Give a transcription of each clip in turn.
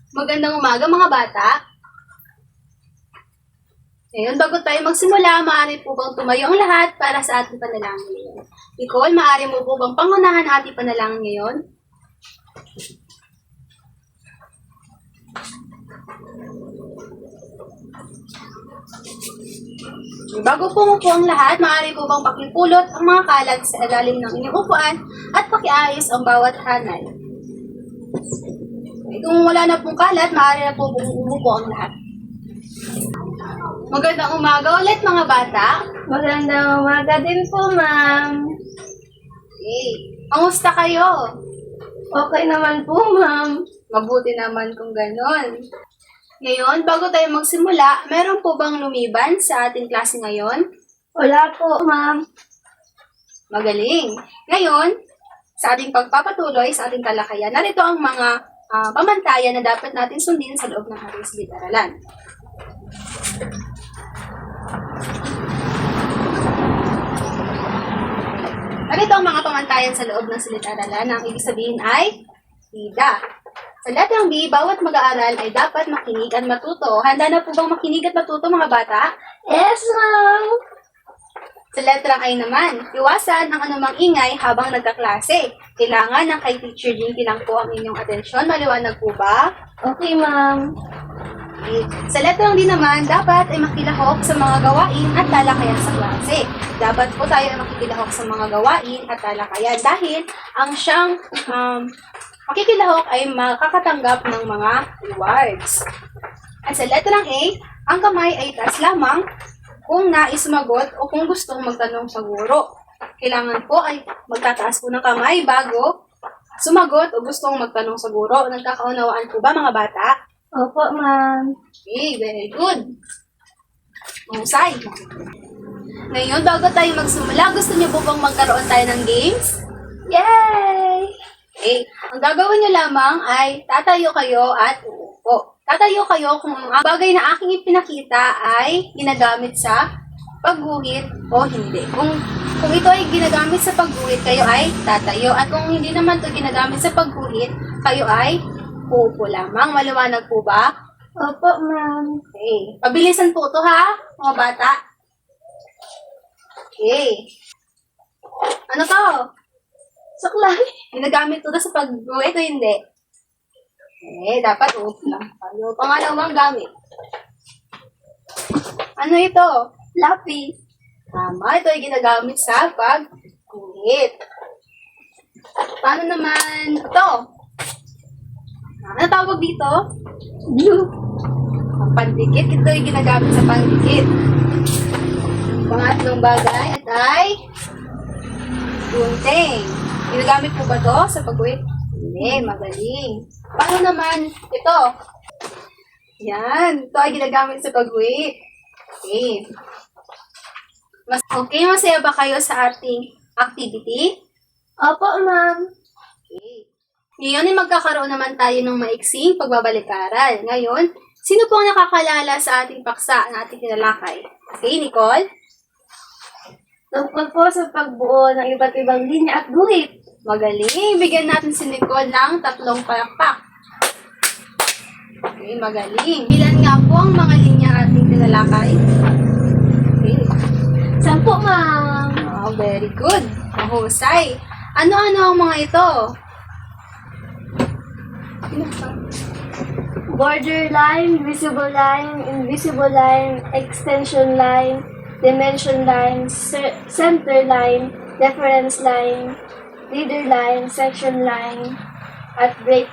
Magandang umaga mga bata. Ngayon, bago tayo magsimula, maaari po bang tumayo ang lahat para sa ating panalangin ngayon? Nicole, maaari mo po bang pangunahan ang ating panalangin ngayon? Bago po ang lahat, maaari po bang pakipulot ang mga kalat sa ilalim ng inyong upuan at pakiayos ang bawat hanay? Kung wala na pong kalat, maaari na po bumubuko ang lahat. Magandang umaga ulit mga bata. Magandang umaga din po, ma'am. Hey, kamusta kayo? Okay naman po, ma'am. Mabuti naman kung ganon. Ngayon, bago tayo magsimula, meron po bang lumiban sa ating klase ngayon? Wala po, ma'am. Magaling. Ngayon, sa ating pagpapatuloy sa ating talakayan, narito ang mga pamantayan na dapat natin sundin sa loob ng ating silid-aralan. Narito ang mga pamantayan sa loob ng silid-aralan. Ang ibig sabihin ay bida. Sa letrang B, bawat mag-aaral ay dapat makinig at matuto. Handa na po bang makinig at matuto mga bata? Yes, ma'am. Sa letrang I naman, iwasan ang anumang ingay habang nagkaklase. Kailangan ng kay Teacher Jinky lang po ang inyong atensyon. Maliwanag po ba? Okay, ma'am. Sa letrang D naman, dapat ay makilahok sa mga gawain at talakayan sa klase. Dapat po tayo ay makikilahok sa mga gawain at talakayan dahil ang siyang makikilahok ay makakatanggap ng mga rewards. At sa letrang A, ang kamay ay taas lamang kung nais sumagot o kung gustong magtanong sa guro. Kailangan po ay magtataas po ng kamay bago sumagot o gustong magtanong sa guro. Nagkakaunawaan po ba mga bata? Opo, ma'am. Okay, very good. Mahusay. Ngayon, bago tayo magsimula, gusto niyo po bang magkaroon tayo ng games? Yay! Okay. Ang gagawin niyo lamang ay tatayo kayo at uupo. Tatayo kayo kung ang bagay na aking ipinakita ay ginagamit sa pagguhit o hindi. Kung ito ay ginagamit sa pagguhit, kayo ay tatayo. At kung hindi naman ito ginagamit sa pagguhit, kayo ay uupo lamang. Maliwanag po ba? Opo, ma'am. Okay. Pabilisan po ito ha, mga bata. Okay. Ano to? Suklay. Ginagamit ito sa pagguhit o hindi? Eh, dapat uupo lang. Ano pangalawang gamit? Ano ito? Lapis. Tama, ito ay ginagamit sa pagguhit. Paano naman ito? Ano tawag dito? Blue. Ang pandikit. Ito ay ginagamit sa pandikit. Pangatlong bagay ay gunting. Ginagamit po ba to sa pagguhit? Hindi, magaling. Paano naman ito? Yan, ito ay ginagamit sa pagguhit. Okay. Masaya ba kayo sa ating activity? Opo, ma'am. Okay. Ngayon ay magkakaroon naman tayo ng maiksing pagbabalik-aral. Ngayon, sino po ang nakakalala sa ating paksa na ating tinalakay? Okay, Nicole? Tungkol po sa pagbuo ng iba't ibang linya at guhit. Magaling. Bigyan natin si Nicole ng 3 palakpak. Okay, magaling. Ilan nga po ang mga linya ating tinalakay? Okay. 10, ma'am. Oh, very good. Mahusay. Ano-ano ang mga ito? Border line, visible line, invisible line, extension line, dimension line, center line, reference line, leader line, section line, at break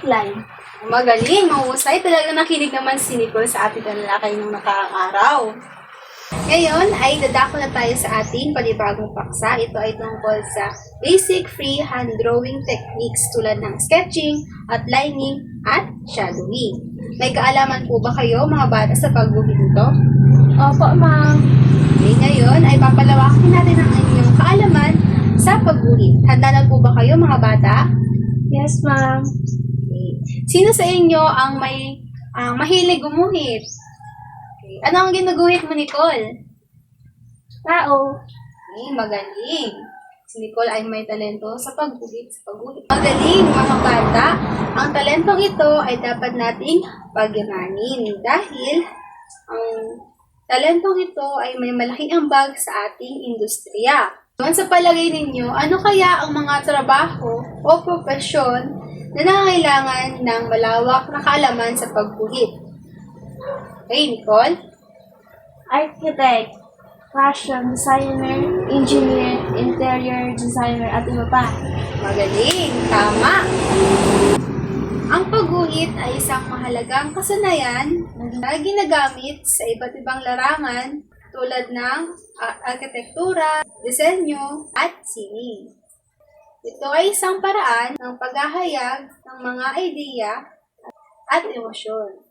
line. Magaling, mahusay. Talaga nakinig naman si Nicole sa ating talakay ng nakaraang araw. Ngayon ay dadako na tayo sa ating panibagong paksa. Ito ay tungkol sa basic freehand drawing techniques tulad ng sketching, outlining, at shadowing. May kaalaman po ba kayo mga bata sa pagguhit nito? Opo, ma'am. Okay, ngayon ay papalawakin natin ang inyong kaalaman sa pagguhit. Handa na po ba kayo mga bata? Yes, ma'am. Okay. Sino sa inyo ang may mahilig gumuhit? Okay. Ano ang ginuguhit mo, Nicole? Tao. Okay, magaling. Si Si Nicole ay may talento sa pagguhit. Magaling mga bata, ang talentong ito ay dapat nating pagyamanin dahil ang talentong ito ay may malaking ambag sa ating industriya. Sa palagay ninyo, ano kaya ang mga trabaho o propesyon na nangangailangan ng malawak na kaalaman sa pagguhit? Okay, Nicole? Architect, fashion designer, engineer, interior designer, at iba pa. Magaling! Tama! Ang pagguhit ay isang mahalagang kasanayan na ginagamit sa iba't ibang larangan tulad ng arkitektura, disenyo, at sining. Ito ay isang paraan ng paghahayag ng mga ideya at emosyon.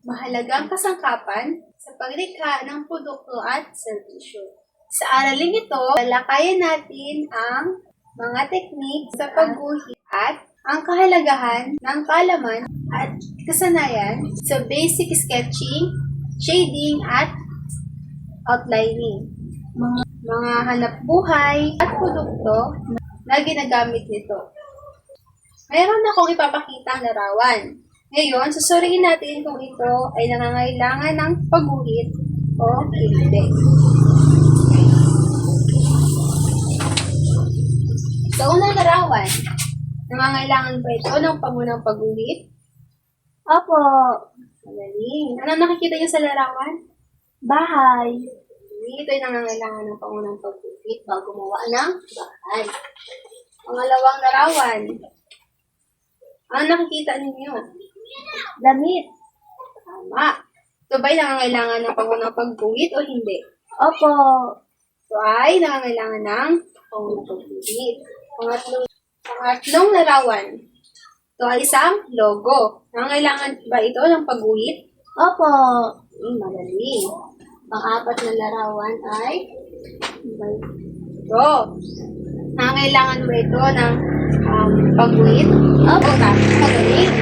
Mahalagang kasangkapan sa paglikha ng produkto at serbisyo. Sa araling ito, talakayan natin ang mga teknik sa pagguhit at ang kahalagahan ng kaalaman at kasanayan sa basic sketching, shading, at outlining. Mga hanap buhay at produkto na ginagamit nito. Mayroon akong ipapakita larawan. Ngayon, susuriin natin kung ito ay nangangailangan ng pagguhit o hindi. Sa unang larawan, nangangailangan ba ito ng pangunang pagguhit? Opo, Magaling. Ano nakikita niyo sa larawan? bahay. Ito ay nangangailangan ng pangunang pagguhit bago gumawa ng bahay. Pangalawang larawan. Ano nakikita ninyo? Damit. Tama. Ito ba ay nangangailangan ng pangunang pagguhit o hindi? Opo, Ito ay nangangailangan ng pangunang pagguhit. Pangatlong larawan. Ito ay isang logo. Nangangailangan ba ito ng pagguhit? opo, Magaling. Pang-apat na larawan ay ito. Nangangailangan ba ito ng pagguhit? Opo, magaling.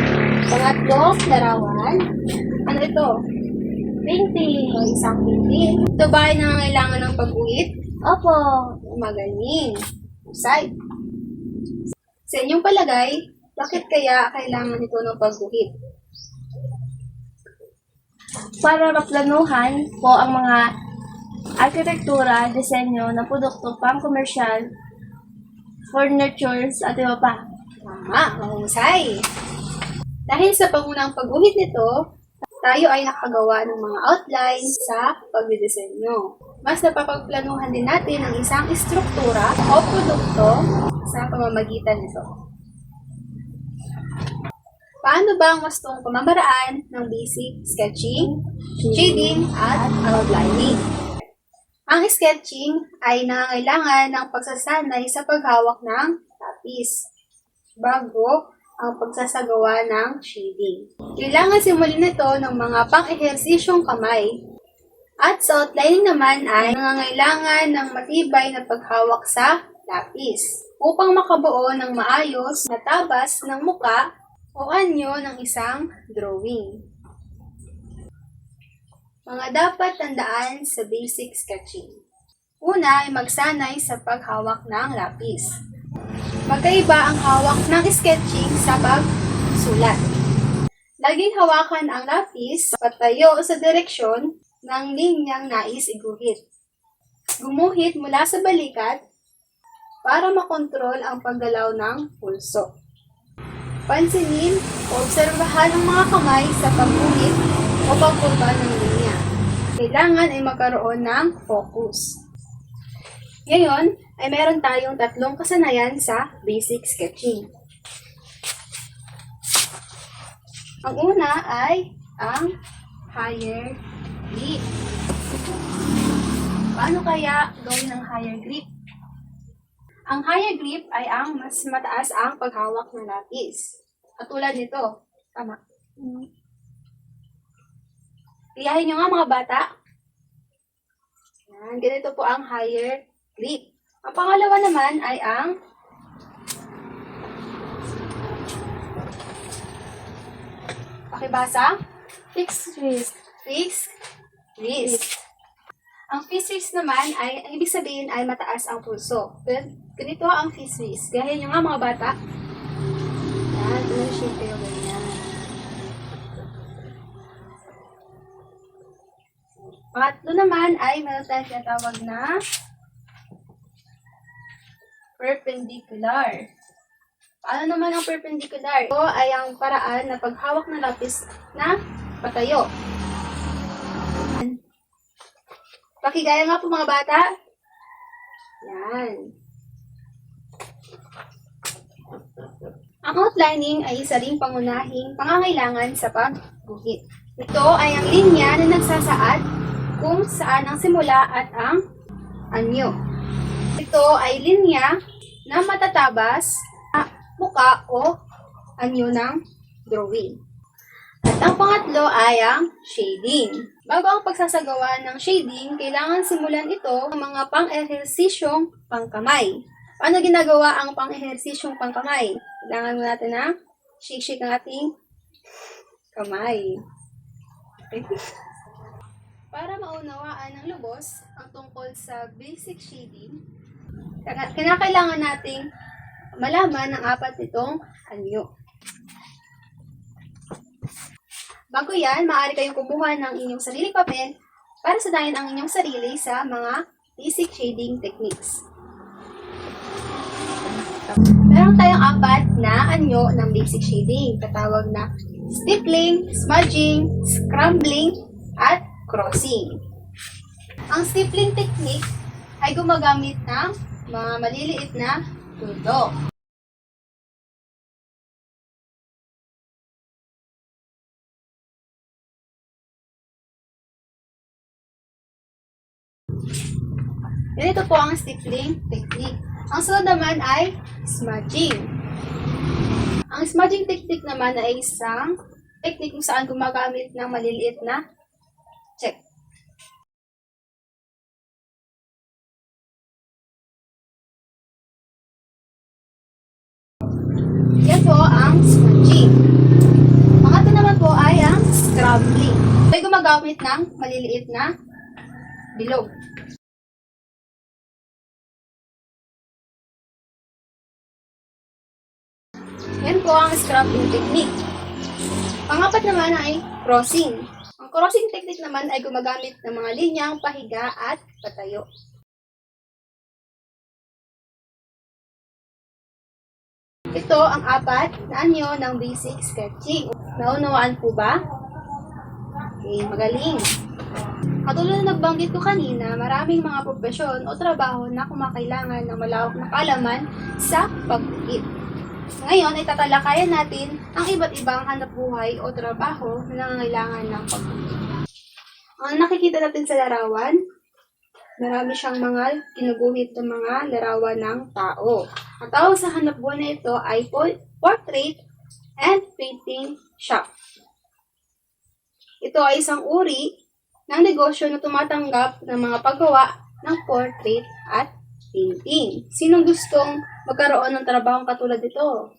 Pangatlong larawan. Ano ito? painting. Ito isang painting. Ito ba ay nangangailangan ng pagguhit? Opo, Magaling. Side. Sa inyong palagay, bakit kaya kailangan ito ng pagguhit? para maplanuhan po ang mga arkitektura, disenyo ng produkto pang-komersyal, furnitures, at iba pa. Tama, mahusay. Dahil sa pangunang pagguhit nito, tayo ay nakagawa ng mga outline sa pagdidisenyo. Mas napapagplanuhan din natin ang isang istruktura o produkto sa pamamagitan nito. Paano ba ang wastong pamamaraan ng basic sketching, shading, at outlining? Ang sketching ay nangangailangan ng pagsasanay sa paghawak ng lapis bago ang pagsasagawa ng shading. Kailangan simulan nito ng mga pang-ehersisyong kamay. At sa outlining naman ay nangangailangan ng matibay na paghawak sa lapis upang makabuo ng maayos na tabas ng muka o anyo ng isang drawing. Mga dapat tandaan sa basic sketching. Una ay magsanay sa paghawak ng lapis. Magkaiba ang hawak ng sketching sa pagsulat. Laging hawakan ang lapis patayo sa direksyon ng linyang nais iguhit. Gumuhit mula sa balikat para makontrol ang paggalaw ng pulso. Pansinin o obserbahan ang mga kamay sa pagguhit o pagkurba ng linya. Kailangan ay magkaroon ng focus. Ngayon, ay meron tayong 3 kasanayan sa basic sketching. Ang una ay ang higher grip. Paano kaya gawin ang higher grip? Ang higher grip ay ang mas mataas ang paghawak ng lapis. Katulad nito. Tama. Iyahin nyo nga mga bata. Yan, ganito po ang higher grip. Ang pangalawa naman ay ang pakibasa, fixed wrist. fixed wrist. Ang physics naman ay, ang ibig sabihin ay mataas ang pulso. Ganito ang physics. Gaya nyo nga mga bata. Yan, ito kayo ganyan. Pangatlo naman ay meron tayong tinatawag na perpendicular. Paano naman ang perpendicular? Ito ay ang paraan na paghawak ng lapis na patayo. Pakigaya nga po mga bata. Yan. Ang outlining ay isa ring pangunahing pangangailangan sa pagguhit. Ito ay ang linya na nagsasaad kung saan ang simula at ang anyo. Ito ay linya na matatabas na muka o anyo ng drawing. At ang pangatlo ay ang shading. Bago ang pagsasagawa ng shading, kailangan simulan ito ng mga pang-ehersisyong pangkamay. Paano ginagawa ang pang-ehersisyong pangkamay? Kailangan mo natin na shake-shake ang ating kamay. Okay. Para maunawaan ng lubos ang tungkol sa basic shading, kinakailangan nating malaman ang apat nitong anyo. Bago yan, maaari kayong kumuha ng inyong sariling papel para sadayan ang inyong sarili sa mga basic shading techniques. Meron tayong apat na anyo ng basic shading. Katawag na stippling, smudging, scrambling, at crossing. Ang stippling technique ay gumagamit ng mga maliliit na tuldok. Ganito po ang stippling technique. Ang sunod naman ay smudging. Ang smudging technique naman ay isang technique kung saan gumagamit ng maliliit na check. Yan po ang smudging. Pangatlo naman po ay ang scrambling. Ito ay gumagamit ng maliliit na bilog. Yan po ang scrambling technique. Pangapat naman ay crossing. Ang crossing technique naman ay gumagamit ng mga linyang pahiga at patayo. Ito ang apat na anyo ng basic sketching. Naunawaan po ba? Okay, magaling. Katulad na nagbanggit ko kanina, maraming mga propesyon o trabaho na kumakailangan ng malawak na kaalaman sa pagguhit. Ngayon ay tatalakayan natin ang iba't ibang hanapbuhay o trabaho na nangangailangan ng pagguhit. Ang nakikita natin sa larawan, marami siyang mga ginuguhit ng mga larawan ng tao. Ang tawag sa hanapbuhay na ito ay portrait and painting shop. Ito ay isang uri ng negosyo na tumatanggap ng mga paggawa ng portrait at painting. Sinong gustong magkaroon ng trabahong katulad ito?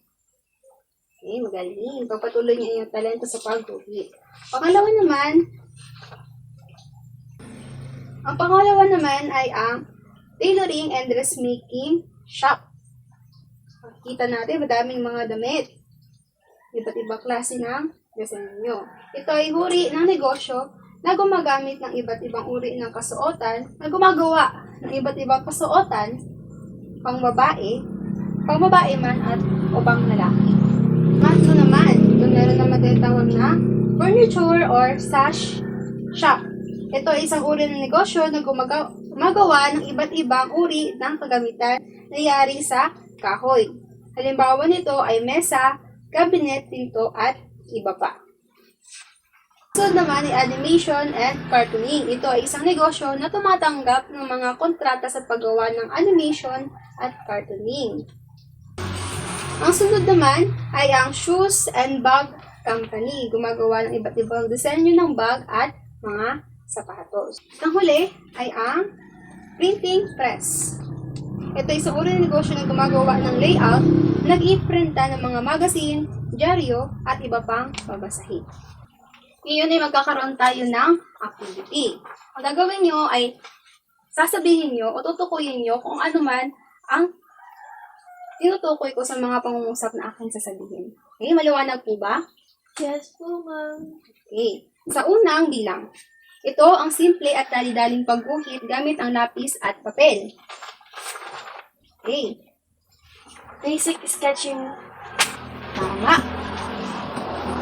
Okay, magaling. Pagpatuloy niyo yung talento sa pagguhit. Ang pangalawa naman ay ang tailoring and dressmaking shop. Kita natin, madaming mga damit. Iba't ibang klase ng design nyo. Ito ay huri ng negosyo na gumagamit ng iba't ibang uri ng kasuotan, na gumagawa ng iba't ibang kasuotan, pang babae man at o pang lalaki. Matlo naman, ito meron naman tinatawag na furniture or sash shop. Ito ay isang uri ng negosyo na gumagawa ng iba't ibang uri ng kagamitan na yari sa kahoy. Halimbawa nito ay mesa, cabinet, pinto, at iba pa. Sunod naman ay animation and cartooning. Ito ay isang negosyo na tumatanggap ng mga kontrata sa paggawa ng animation at cartooning. Ang sunod naman ay ang shoes and bag company. Gumagawa ng iba't ibang disenyo ng bag at mga sapatos. Ang huli ay ang printing press. Ito ay isang uri ng negosyo na gumagawa ng layout, nag-i-printa ng mga magazine, dyaryo, at iba pang babasahin. Ngayon ay magkakaroon tayo ng activity. Ang gagawin nyo ay sasabihin nyo o tutukuyin nyo kung ano man ang tinutukoy ko sa mga pangungusap na aking sasabihin. Okay, maliwanag po ba? Yes po, ma'am. Okay. Sa unang bilang, ito ang simple at dali-daling pagguhit gamit ang lapis at papel. Okay. Basic sketching. Tama.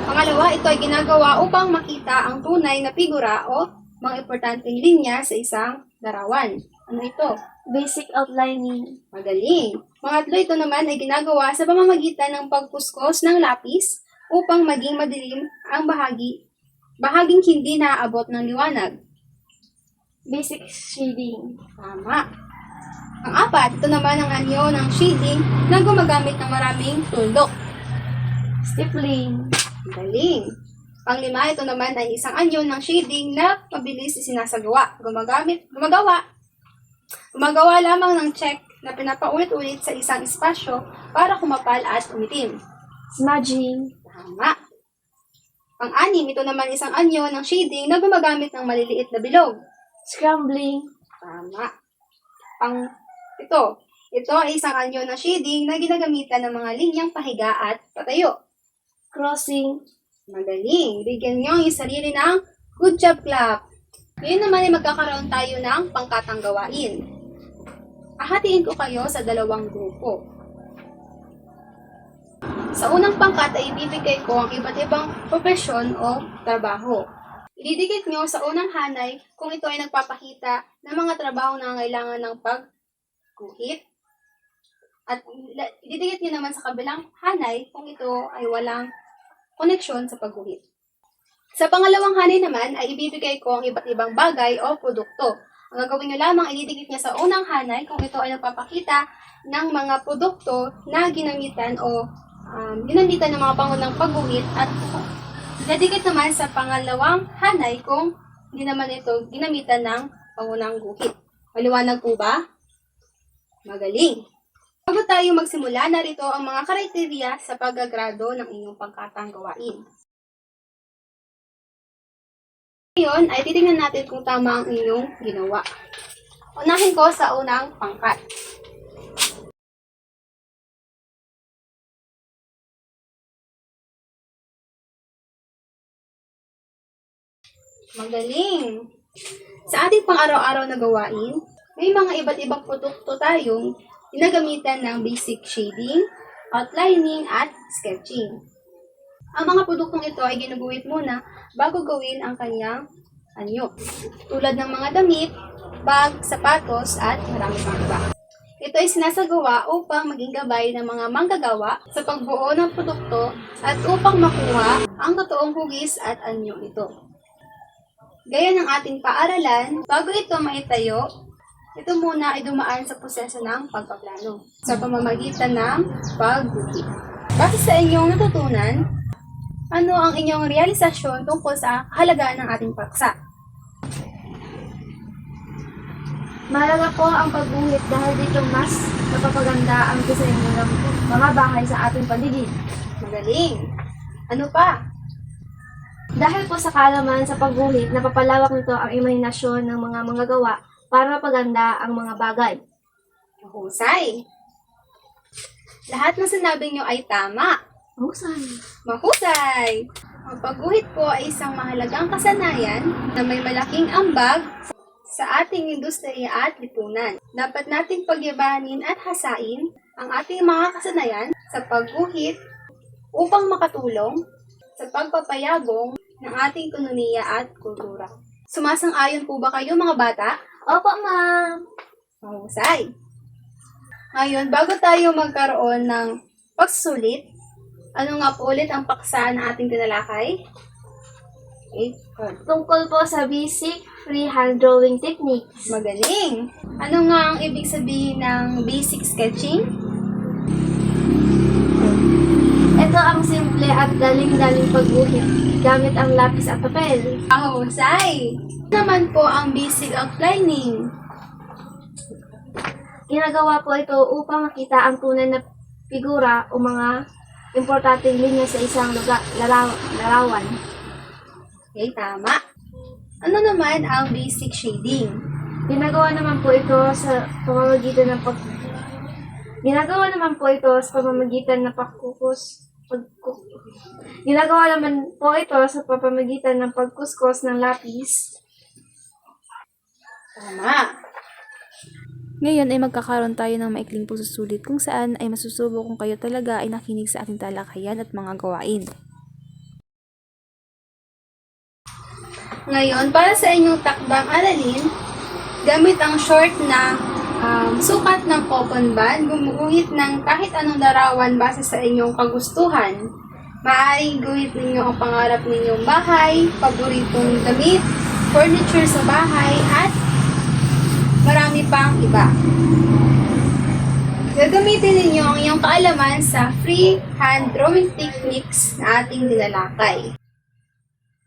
Pangalawa, ito ay ginagawa upang makita ang tunay na figura o mga importanteng linya sa isang larawan. Ano ito? Basic outlining. Magaling. Pangatlo, ito naman ay ginagawa sa pamamagitan ng pagpuskos ng lapis upang maging madilim ang bahaging hindi naaabot ng liwanag. Basic shading. Tama. Ang apat, ito naman ang anyo ng shading na gumagamit ng maraming tuldok. Stippling. Galing. Panglima, ito naman ay isang anyo ng shading na mabilis isinasagawa. Gumagawa lamang ng check na pinapaulit-ulit sa isang espasyo para kumapal at umitim. Smudging. Tama. Pang-anim, ito naman isang anyo ng shading na gumagamit ng maliliit na bilog. Scrambling. Tama. Ito ay isang anyo ng shading na ginagamitan ng mga linyang pahiga at patayo. Crossing. Magaling. Bigyan niyo yung sarili ng good job clap. Ngayon naman ay magkakaroon tayo ng pangkatang gawain. Hahatiin ko kayo sa dalawang grupo. Sa unang pangkat ay ibibigay ko ang iba't ibang profesyon o trabaho. Ididikit nyo sa unang hanay kung ito ay nagpapakita ng mga trabaho na kailangan ng pagguhit. At ididikit nyo naman sa kabilang hanay kung ito ay walang koneksyon sa pagguhit. Sa pangalawang hanay naman ay ibibigay ko ang iba't ibang bagay o produkto. Ang gagawin nyo lamang ay ididikit niya sa unang hanay kung ito ay nagpapakita ng mga produkto na ginamitan ng mga pangunang pagguhit at ididikit naman sa pangalawang hanay kung hindi naman ito ginamitan ng pangunang guhit. Maliwanag po ba? Magaling! Bago tayo magsimula, narito ang mga kriteria sa paggagrado ng inyong pangkatang gawain. Ngayon ay titingnan natin kung tama ang inyong ginawa. Unahin ko sa unang pangkat. Magaling! Sa ating pang-araw-araw na gawain, may mga iba't ibang produkto tayong ginagamitan ng basic shading, outlining, at sketching. Ang mga produktong ito ay ginuguhit muna bago gawin ang kanyang anyo, tulad ng mga damit, bag, sapatos, at marami pang iba. Ito ay sinasagawa upang maging gabay ng mga manggagawa sa pagbuo ng produkto at upang makuha ang totoong hugis at anyo nito. Gaya ng ating paaralan, bago ito maitayo, ito muna ay dumaan sa proseso ng pagpaplano sa pamamagitan ng pagguhit. Base sa inyong natutunan, ano ang inyong realisasyon tungkol sa kahalagaan ng ating paksa? Mahalaga po ang pagguhit dahil dito mas napapaganda ang disenyo ng mga bahay sa ating paligid. Magaling! Ano pa? Dahil po sa kaalaman sa pagguhit, napapalawak nito ang imahinasyon ng mga manggagawa para mapaganda ang mga bagay. Mahusay! Lahat ng sinabi nyo ay tama. Mahusay. Mahusay! Ang pagguhit po ay isang mahalagang kasanayan na may malaking ambag sa ating industriya at lipunan. Dapat nating pagyabanin at hasain ang ating mga kasanayan sa pagguhit upang makatulong sa pagpapayabong ng ating ekonomiya at kultura. Sumasang-ayon po ba kayo mga bata? Opo, ma'am. Mahusay! Ngayon, bago tayo magkaroon ng pagsusulit, ano nga po ulit ang paksa na ating tinalakay? Okay, good. Tungkol po sa basic freehand drawing techniques. Magaling! Ano nga ang ibig sabihin ng basic sketching? Ito ang simple at daling-daling pagguhit gamit ang lapis at papel. Mahusay! Naman po ang basic outlining. Ginagawa po ito upang makita ang tunay na figura o mga importanteng linya sa isang larawan. Okay, tama. Ano naman ang basic shading? Ginagawa naman po ito sa pamamagitan ng pagkuskus ng lapis. Tama. Ngayon ay magkakaroon tayo ng maikling pagsusulit kung saan ay masusubok kung kayo talaga ay nakinig sa ating talakayan at mga gawain. Ngayon, para sa inyong takdang aralin, gamit ang short na sukat ng coupon band, gumuhit ng kahit anong larawan base sa inyong kagustuhan. Maaaring guhit ninyo ang pangarap ninyong bahay, paboritong damit, furniture sa bahay, at marami pang iba. Gagamitin ninyo ang iyong kaalaman sa free hand drawing techniques na ating nilalakay.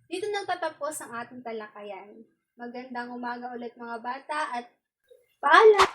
Dito nagtatapos ang ating talakayan. Magandang umaga ulit mga bata at paalam!